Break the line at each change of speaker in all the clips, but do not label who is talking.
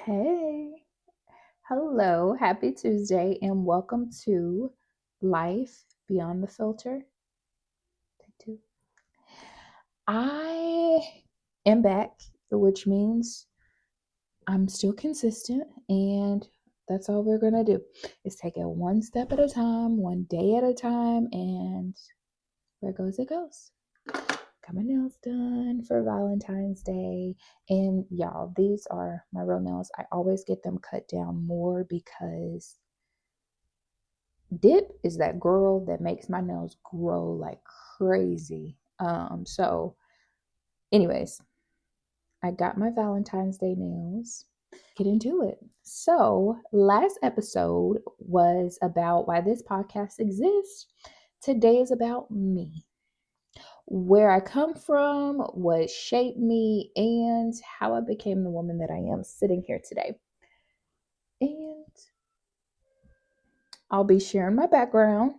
Hey, hello, happy Tuesday, and welcome to Life Beyond the Filter. Take two. I am back, which means I'm still consistent, and that's all we're gonna do is take it one step at a time, one day at a time, and where goes it goes. Got my nails done for Valentine's Day. And y'all, these are my real nails. I always get them cut down more because Dip is that girl that makes my nails grow like crazy. So anyways, I got my Valentine's Day nails. Get into it. So, last episode was about why this podcast exists. Today is about me, where I come from, what shaped me, and how I became the woman that I am sitting here today. And I'll be sharing my background,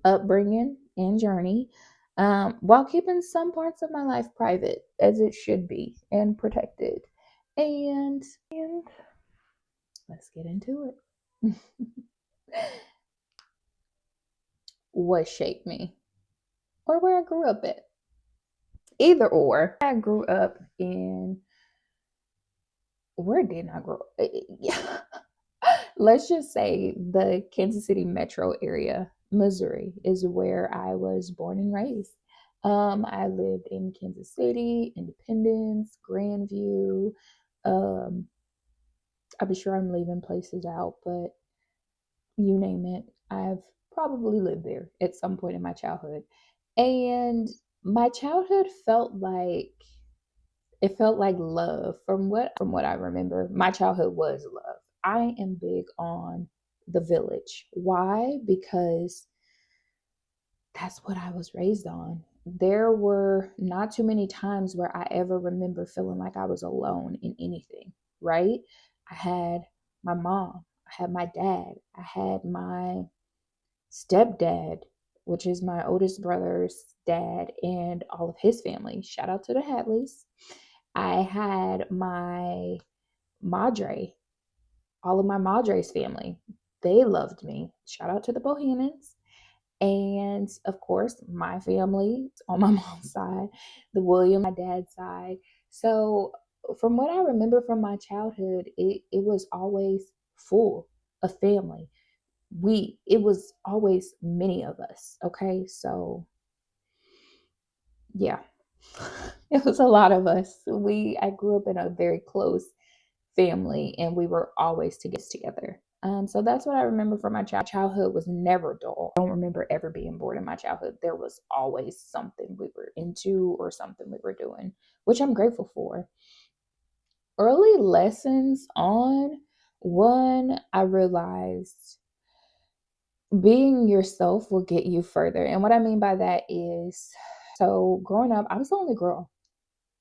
upbringing, and journey, while keeping some parts of my life private, as it should be, and protected. And let's get into it. What shaped me, or where I grew up at. Either or. I grew up in, where did I grow up? Yeah. Let's just say the Kansas City metro area, Missouri, is where I was born and raised. I lived in Kansas City, Independence, Grandview. Um, I'll be sure I'm leaving places out, but you name it, I've probably lived there at some point in my childhood. And my childhood felt like love. From what I remember, my childhood was love. I am big on the village. Why? Because that's what I was raised on. There were not too many times where I ever remember feeling like I was alone in anything, right? I had my mom, I had my dad, I had my stepdad, which is my oldest brother's dad, and all of his family. Shout out to the Hadleys. I had my madre, all of my madre's family. They loved me. Shout out to the Bohannons. And of course, my family on my mom's side, the William, my dad's side. So, from what I remember from my childhood, it was always full of family. It was always many of us. Okay. So, yeah, it was a lot of us. I grew up in a very close family, and we were always together. So that's what I remember from my childhood. Was never dull. I don't remember ever being bored in my childhood. There was always something we were into or something we were doing, which I'm grateful for. Early lessons on one, I realized being yourself will get you further. And what I mean by that is, so growing up, I was the only girl,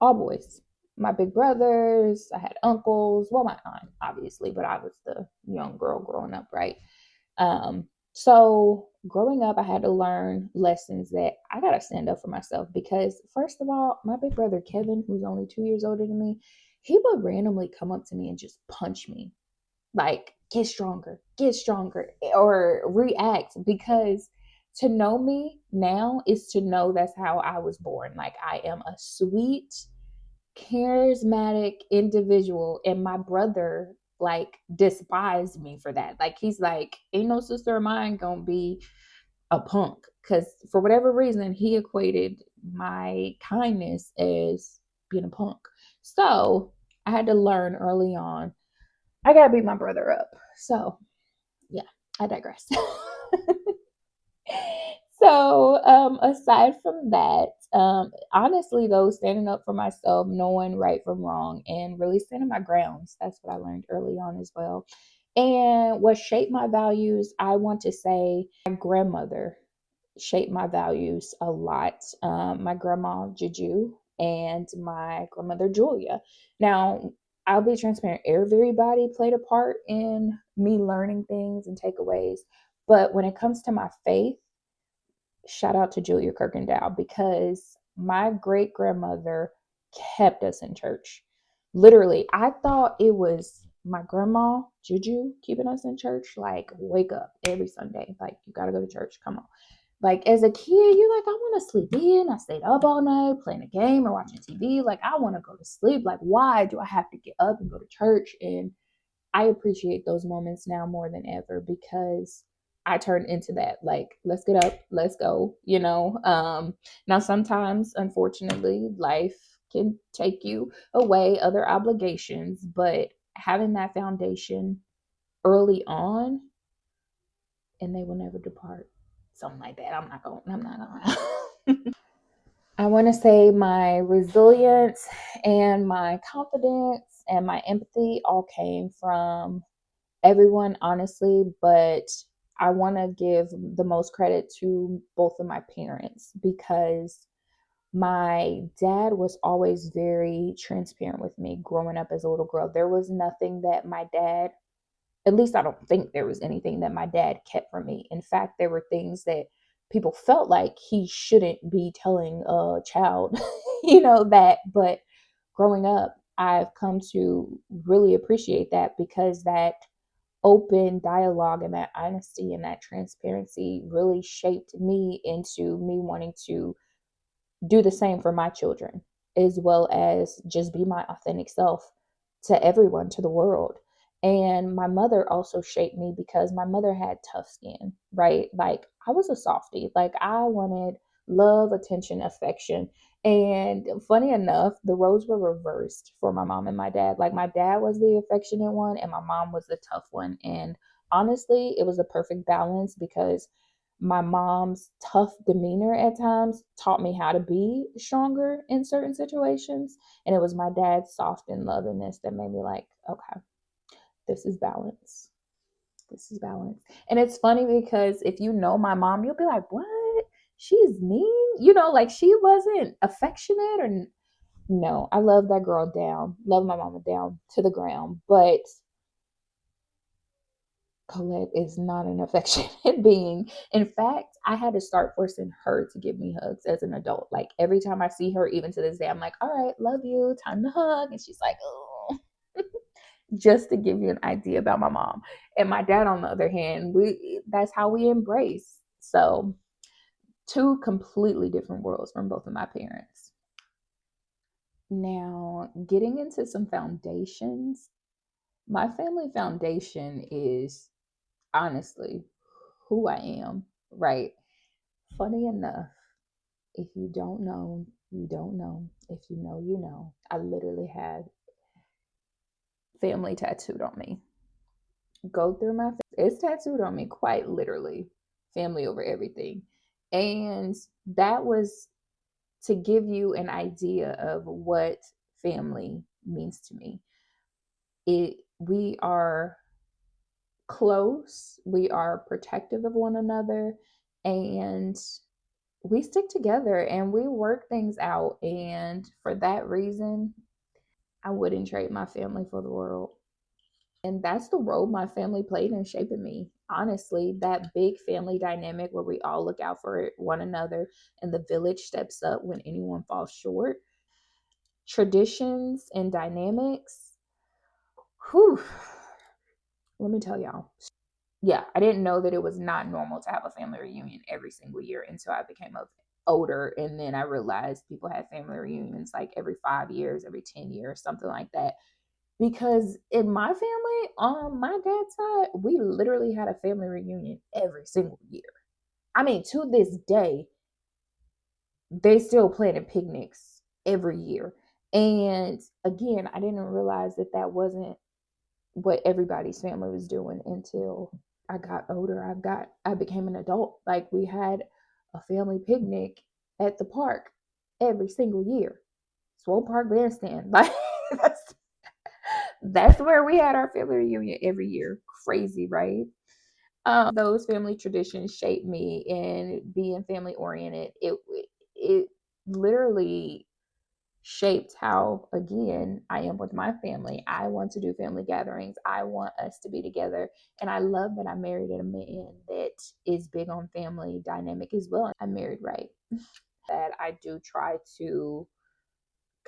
all boys. My big brothers, I had uncles, well, my aunt, obviously, but I was the young girl growing up, right? So growing up, I had to learn lessons that I got to stand up for myself because, first of all, my big brother Kevin, who's only 2 years older than me, he would randomly come up to me and just punch me, like, get stronger, or react, because to know me now is to know that's how I was born. Like, I am a sweet, charismatic individual, and my brother like despised me for that. Like, he's like, ain't no sister of mine gonna be a punk, because for whatever reason he equated my kindness as being a punk. So I had to learn early on, I gotta beat my brother up. So yeah, I digress. So, aside from that, honestly, though, standing up for myself, knowing right from wrong, and really standing my grounds, that's what I learned early on as well. And what shaped my values, I want to say my grandmother shaped my values a lot. My grandma, Juju, and my grandmother, Julia. Now, I'll be transparent, everybody played a part in me learning things and takeaways. But when it comes to my faith, shout out to Julia Kirkendall, because my great grandmother kept us in church. Literally, I thought it was my grandma, Juju, keeping us in church, like, wake up every Sunday. Like, you got to go to church. Come on. Like, as a kid, you're like, I want to sleep in. I stayed up all night playing a game or watching TV. Like, I want to go to sleep. Like, why do I have to get up and go to church? And I appreciate those moments now more than ever because I turned into that. Like, let's get up, let's go, you know. Now sometimes, unfortunately, life can take you away, other obligations, but having that foundation early on, and they will never depart. Something like that. I'm not gonna I want to say my resilience and my confidence and my empathy all came from everyone, honestly, but I want to give the most credit to both of my parents because my dad was always very transparent with me growing up as a little girl. There was nothing that my dad, at least I don't think there was anything that my dad kept from me. In fact, there were things that people felt like he shouldn't be telling a child, that. But growing up, I've come to really appreciate that because that open dialogue and that honesty and that transparency really shaped me into me wanting to do the same for my children, as well as just be my authentic self to everyone, to the world. And my mother also shaped me because my mother had tough skin, right? Like, I was a softie. Like, I wanted love, attention, affection. And funny enough, the roles were reversed for my mom and my dad. Like, my dad was the affectionate one and my mom was the tough one. And honestly, it was a perfect balance because my mom's tough demeanor at times taught me how to be stronger in certain situations. And it was my dad's soft and lovingness that made me like, okay, this is balance. This is balance. And it's funny because if you know my mom, you'll be like, what? She's mean? Like, she wasn't affectionate or no. I love that girl down. Love my mama down to the ground. But Colette is not an affectionate being. In fact, I had to start forcing her to give me hugs as an adult. Like, every time I see her, even to this day, I'm like, all right, love you, time to hug. And she's like, oh. Just to give you an idea about my mom. And my dad, on the other hand, that's how we embrace. So, two completely different worlds from both of my parents. Now, getting into some foundations, my family foundation is honestly who I am, right? Funny enough, if you don't know, you don't know. If you know, you know. I literally had family tattooed on me. Go through my it's tattooed on me, quite literally. Family over everything. And that was to give you an idea of what family means to me. We are close, we are protective of one another, and we stick together and we work things out. And for that reason, I wouldn't trade my family for the world. And that's the role my family played in shaping me. Honestly, that big family dynamic where we all look out for one another and the village steps up when anyone falls short. Traditions and dynamics. Whew. Let me tell y'all. Yeah, I didn't know that it was not normal to have a family reunion every single year until I became older. And then I realized people had family reunions like every 5 years, every 10 years, something like that. Because in my family, on my dad's side, we literally had a family reunion every single year. I mean, to this day, they still planning picnics every year. And again, I didn't realize that that wasn't what everybody's family was doing until I got older. I became an adult. Like, we had a family picnic at the park every single year. Swope Park Bandstand. Like, that's where we had our family reunion every year. Crazy, right? Those family traditions shaped me in being family oriented. It literally shaped how, again, I am with my family. I want to do family gatherings. I want us to be together. And I love that I married a man that is big on family dynamic as well. I married right. That I do try to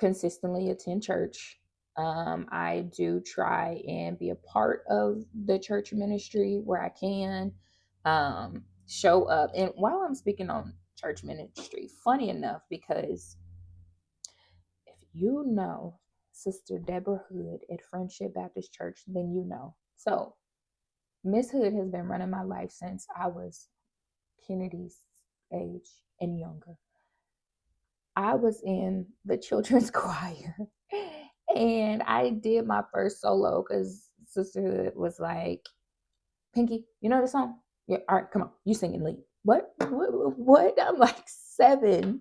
consistently attend church. I do try and be a part of the church ministry where I can, show up. And while I'm speaking on church ministry, funny enough, because if you know Sister Deborah Hood at Friendship Baptist Church, then you know. So Miss Hood has been running my life since I was Kennedy's age and younger. I was in the children's choir and I did my first solo because Sisterhood was like, Pinky, you know the song? Yeah, all right, come on, you sing and lead. What? I'm like 7.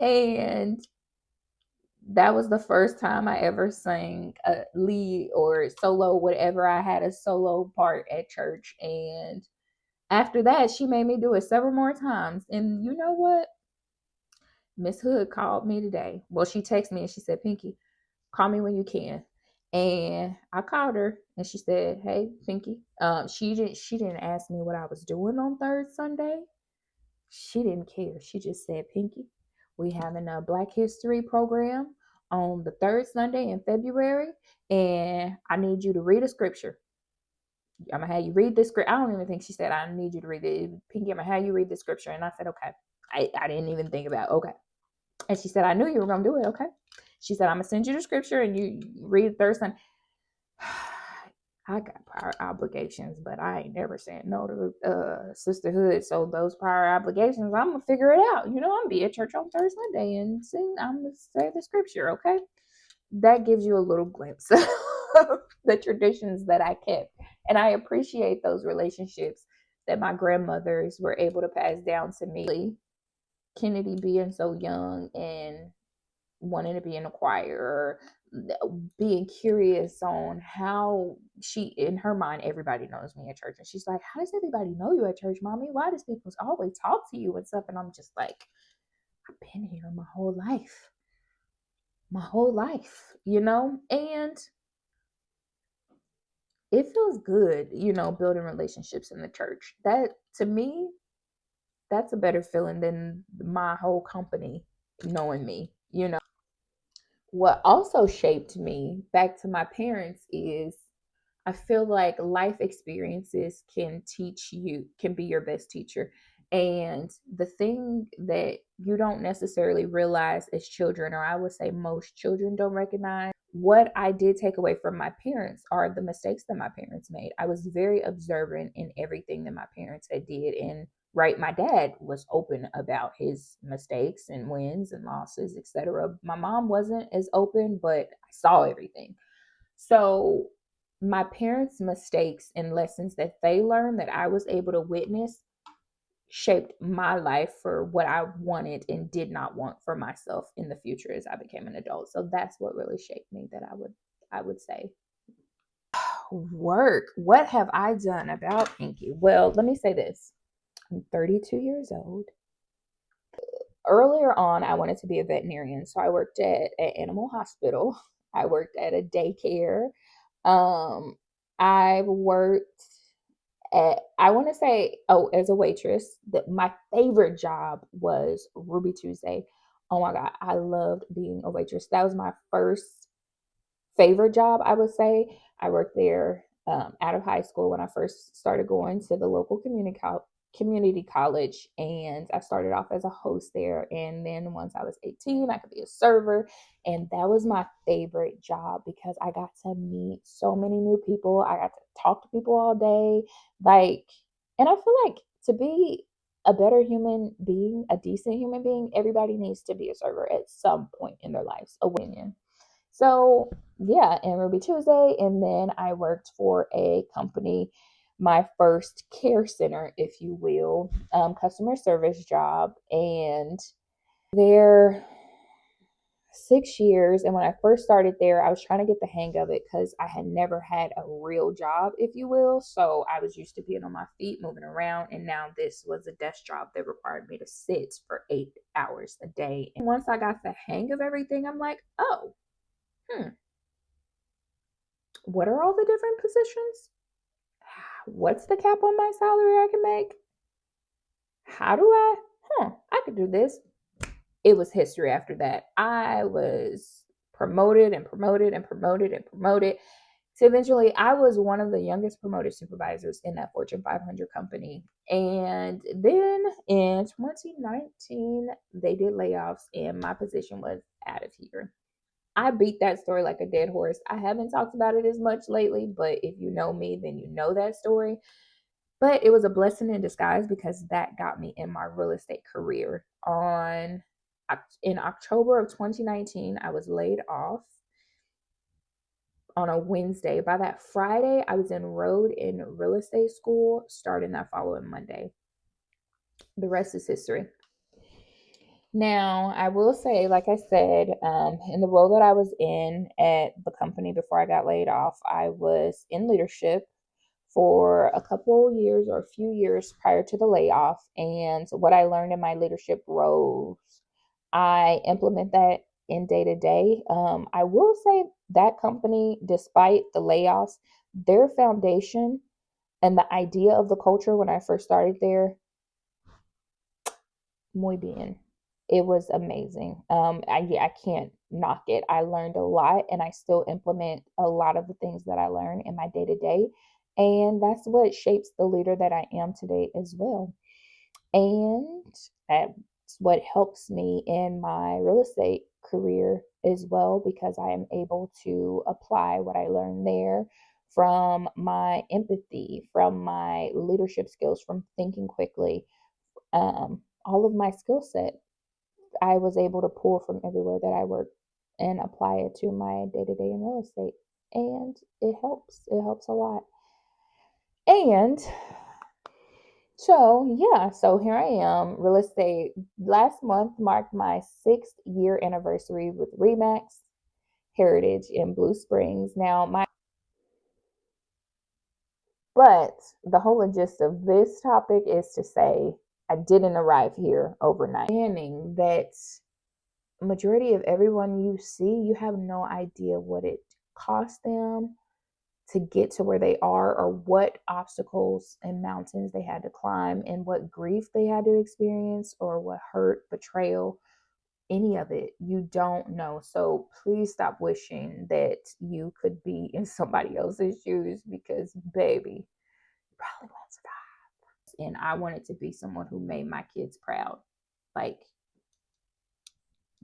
And that was the first time I ever sang a lead or solo, whatever. I had a solo part at church. And after that, she made me do it several more times. And you know what? Miss Hood called me today. Well, she texted me and she said, Pinky, call me when you can. And I called her and she said, Hey, Pinky. She didn't ask me what I was doing on third Sunday. She didn't care. She just said, Pinky, we having a Black History program on the third Sunday in February, and I need you to read a scripture. I'm gonna have you read this scripture. I don't even think she said I need you to read it. Pinky, I'm gonna have you read the scripture. And I said, okay. I didn't even think about okay. And she said, I knew you were gonna do it. Okay. She said, I'm gonna send you the scripture and you read third Sunday. I got prior obligations, but I ain't never said no to sisterhood. So those prior obligations, I'm gonna figure it out. I'm gonna be at church on Thursday Sunday and sing. I'm gonna say the scripture. Okay, that gives you a little glimpse of the traditions that I kept, and I appreciate those relationships that my grandmothers were able to pass down to me. Kennedy being so young and wanting to be in a choir or being curious on how she, in her mind, everybody knows me at church. And she's like, how does everybody know you at church, Mommy? Why does people always talk to you and stuff? And I'm just like, I've been here my whole life. And it feels good, building relationships in the church. That, to me, that's a better feeling than my whole company knowing me. What also shaped me back to my parents is I feel like life experiences can be your best teacher. And the thing that you don't necessarily realize as children, or I would say most children don't recognize, what I did take away from my parents are the mistakes that my parents made. I was very observant in everything that my parents had did. And right, my dad was open about his mistakes and wins and losses, etc. My mom wasn't as open, but I saw everything. So my parents' mistakes and lessons that they learned that I was able to witness shaped my life for what I wanted and did not want for myself in the future as I became an adult. So that's what really shaped me, that I would say. Work. What have I done about Pinky? Well, let me say this. I'm 32 years old. Earlier on, I wanted to be a veterinarian. So I worked at an animal hospital. I worked at a daycare. I worked I want to say, as a waitress, that my favorite job was Ruby Tuesday. Oh my God, I loved being a waitress. That was my first favorite job, I would say. I worked there out of high school when I first started going to the local community college, and I started off as a host there. And then once I was 18, I could be a server, and that was my favorite job because I got to meet so many new people. I got to talk to people all day, and I feel like to be a better human being, a decent human being, everybody needs to be a server at some point in their lives. Opinion. So yeah, and Ruby Tuesday, and then I worked for a company, my first care center, if you will, customer service job, and there 6 years. And when I first started there, I was trying to get the hang of it because I had never had a real job, if you will. So I was used to being on my feet, moving around, and now this was a desk job that required me to sit for 8 hours a day. And once I got the hang of everything, I'm like, oh, what are all the different positions? What's the cap on my salary I can make? How do I could do this. It was history after that. I was promoted and promoted and promoted and promoted. So eventually, I was one of the youngest promoted supervisors in that Fortune 500 company. And then in 2019, they did layoffs, and my position was out of here. I beat that story like a dead horse. I haven't talked about it as much lately, but if you know me, then you know that story. But it was a blessing in disguise because that got me in my real estate career. In October of 2019, I was laid off on a Wednesday. By that Friday, I was enrolled in real estate school starting that following Monday. The rest is history. Now, I will say, like I said, in the role that I was in at the company before I got laid off, I was in leadership for a couple years or a few years prior to the layoff. And what I learned in my leadership roles, I implement that in day to day. I will say that company, despite the layoffs, their foundation and the idea of the culture when I first started there, muy bien. It was amazing. I can't knock it. I learned a lot, and I still implement a lot of the things that I learn in my day to day. And that's what shapes the leader that I am today as well. And that's what helps me in my real estate career as well, because I am able to apply what I learned there from my empathy, from my leadership skills, from thinking quickly, all of my skill set I was able to pull from everywhere that I work and apply it to my day to day in real estate. And it helps. It helps a lot. And so here I am. Real estate last month marked my 6th year anniversary with Remax Heritage in Blue Springs. But the whole gist of this topic is to say I didn't arrive here overnight. Understanding that majority of everyone you see, you have no idea what it cost them to get to where they are, or what obstacles and mountains they had to climb, and what grief they had to experience, or what hurt, betrayal, any of it. You don't know. So please stop wishing that you could be in somebody else's shoes, because baby, you probably won't survive. And I wanted to be someone who made my kids proud. Like,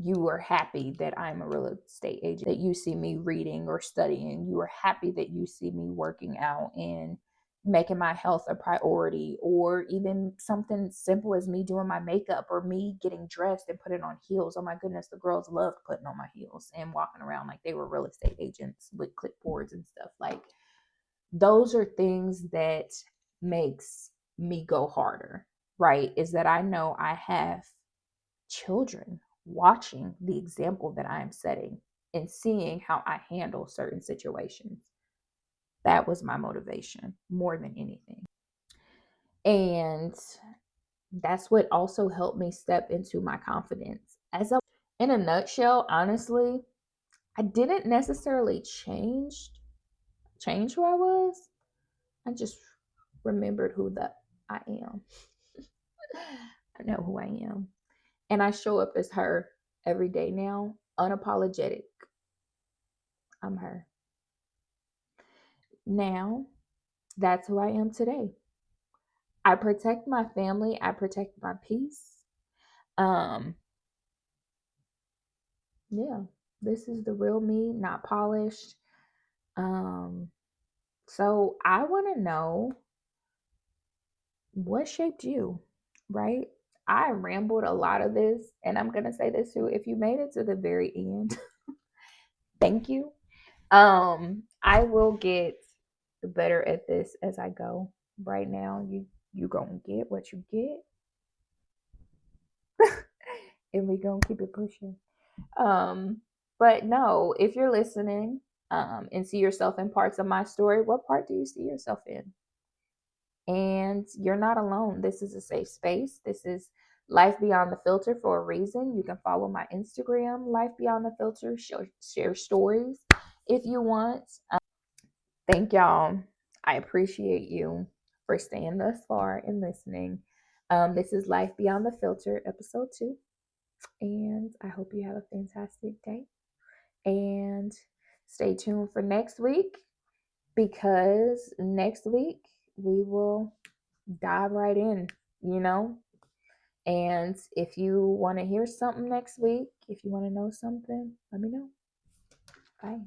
you are happy that I'm a real estate agent, that you see me reading or studying. You are happy that you see me working out and making my health a priority, or even something simple as me doing my makeup or me getting dressed and putting on heels. Oh my goodness, the girls loved putting on my heels and walking around like they were real estate agents with clipboards and stuff. Like, those are things that makes me go harder, right? Is that I know I have children watching the example that I am setting and seeing how I handle certain situations. That was my motivation more than anything. And that's what also helped me step into my confidence. In a nutshell, honestly, I didn't necessarily change who I was. I just remembered who that I am. I know who I am. And I show up as her every day now, unapologetic. I'm her. Now, that's who I am today. I protect my family, I protect my peace. Um, yeah, this is the real me, not polished. Um, so I want to know what shaped you, right? I rambled a lot of this, and I'm gonna say this too. If you made it to the very end, thank you. I will get better at this as I go. Right now, you gonna get what you get, and we gonna keep it pushing. But no, if you're listening, and see yourself in parts of my story, what part do you see yourself in? And you're not alone. This is a safe space. This is Life Beyond the Filter for a reason. You can follow my Instagram, Life Beyond the Filter, share stories if you want. Thank y'all. I appreciate you for staying thus far and listening. This is Life Beyond the Filter, episode 2. And I hope you have a fantastic day. And stay tuned for next week, because next week we will dive right in, you know. And if you want to hear something next week, if you want to know something, let me know. Bye.